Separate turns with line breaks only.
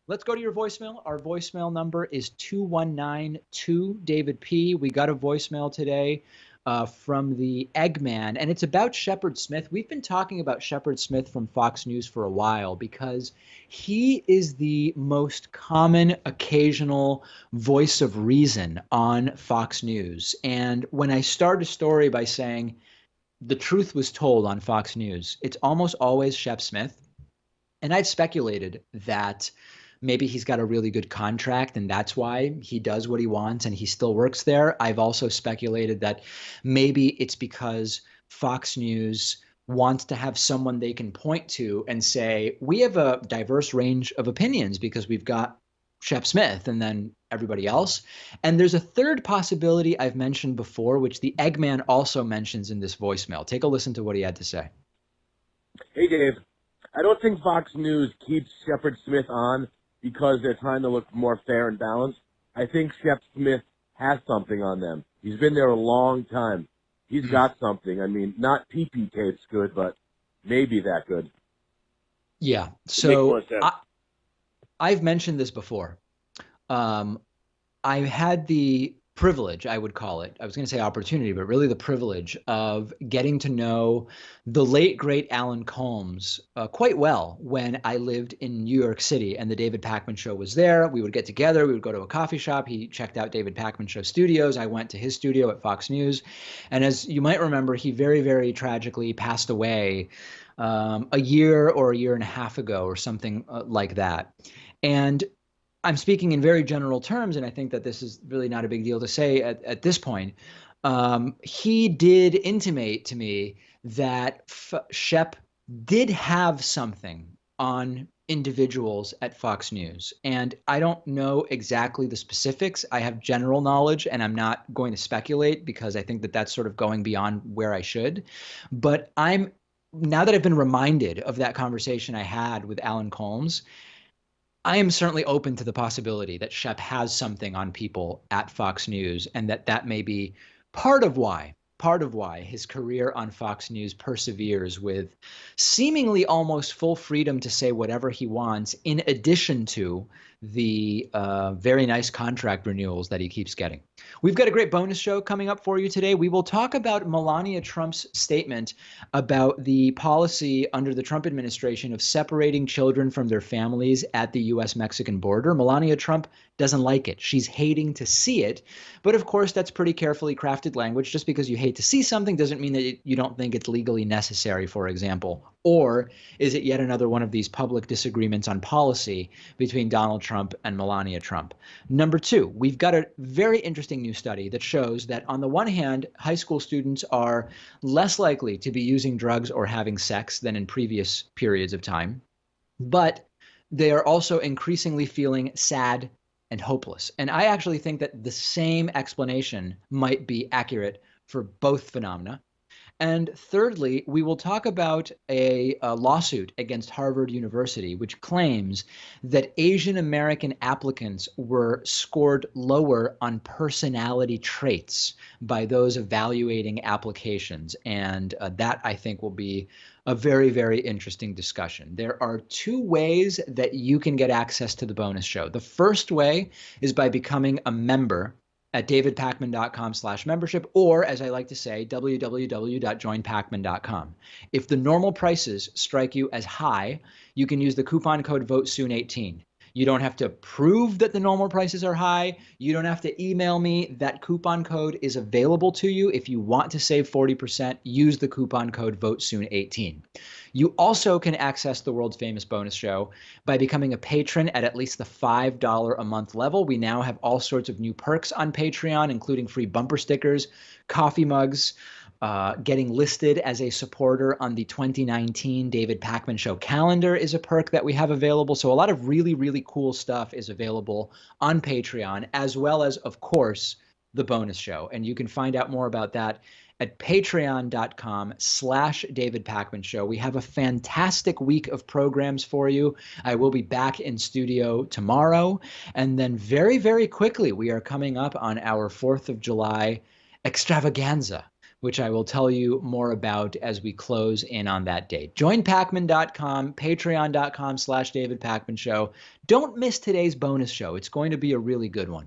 Let's go to your voicemail. Our voicemail number is 2192 David P. We got a voicemail today from the Eggman, and it's about Shepard Smith. We've been talking about Shepard Smith from Fox News for a while because he is the most common occasional voice of reason on Fox News. And when I start a story by saying the truth was told on Fox News, it's almost always Shep Smith. And I've speculated that maybe he's got a really good contract and that's why he does what he wants and he still works there. I've also speculated that maybe it's because Fox News wants to have someone they can point to and say, we have a diverse range of opinions because we've got Shep Smith and then everybody else. And there's a third possibility I've mentioned before, which the Eggman also mentions in this voicemail. Take a listen to what he had to say.
Hey, Dave. I don't think Fox News keeps Shepard Smith on because they're trying to look more fair and balanced. I think Shep Smith has something on them. He's been there a long time. He's got something. I mean, not pee-pee tapes good, but maybe that good.
Yeah.
It makes more
So
sense.
I've mentioned this before. Um, I had the privilege, I would call it, I was going to say opportunity, but really the privilege of getting to know the late, great Alan Colmes quite well when I lived in New York City and the David Pakman Show was there. We would get together, we would go to a coffee shop. He checked out David Pakman Show studios. I went to his studio at Fox News. And as you might remember, he very, very tragically passed away a year or a year and a half ago or something like that. And I'm speaking in very general terms, and I think that this is really not a big deal to say at this point. He did intimate to me that Shep did have something on individuals at Fox News. And I don't know exactly the specifics. I have general knowledge, and I'm not going to speculate because I think that that's sort of going beyond where I should. But now that I've been reminded of that conversation I had with Alan Colmes, I am certainly open to the possibility that Shep has something on people at Fox News and that may be part of why his career on Fox News perseveres with seemingly almost full freedom to say whatever he wants, in addition to the very nice contract renewals that he keeps getting. We've got a great bonus show coming up for you today. We will talk about Melania Trump's statement about the policy under the Trump administration of separating children from their families at the US Mexican border. Melania Trump doesn't like it. She's hating to see it. But of course, that's pretty carefully crafted language. Just because you hate to see something doesn't mean that you don't think it's legally necessary, for example. Or is it yet another one of these public disagreements on policy between Donald Trump and Melania Trump? Number two, we've got a very interesting new study that shows that on the one hand, high school students are less likely to be using drugs or having sex than in previous periods of time, but they are also increasingly feeling sad and hopeless. And I actually think that the same explanation might be accurate for both phenomena. And thirdly, we will talk about a lawsuit against Harvard University, which claims that Asian American applicants were scored lower on personality traits by those evaluating applications. And that, I think, will be a very, very interesting discussion. There are two ways that you can get access to the bonus show. The first way is by becoming a member at davidpakman.com/membership, or as I like to say, www.joinpakman.com. If the normal prices strike you as high, you can use the coupon code VOTESOON18. You don't have to prove that the normal prices are high. You don't have to email me. That coupon code is available to you. If you want to save 40%, use the coupon code VOTESOON18. You also can access the world's famous bonus show by becoming a patron at least the $5 a month level. We now have all sorts of new perks on Patreon, including free bumper stickers, coffee mugs, getting listed as a supporter on the 2019 David Pakman Show calendar is a perk that we have available. So a lot of really, really cool stuff is available on Patreon, as well as, of course, the bonus show. And you can find out more about that at patreon.com/David Pakman Show. We have a fantastic week of programs for you. I will be back in studio tomorrow. And then very, very quickly, we are coming up on our 4th of July extravaganza which I will tell you more about as we close in on that date. Join Pakman.com, patreon.com/David Pakman Show. Don't miss today's bonus show. It's going to be a really good one.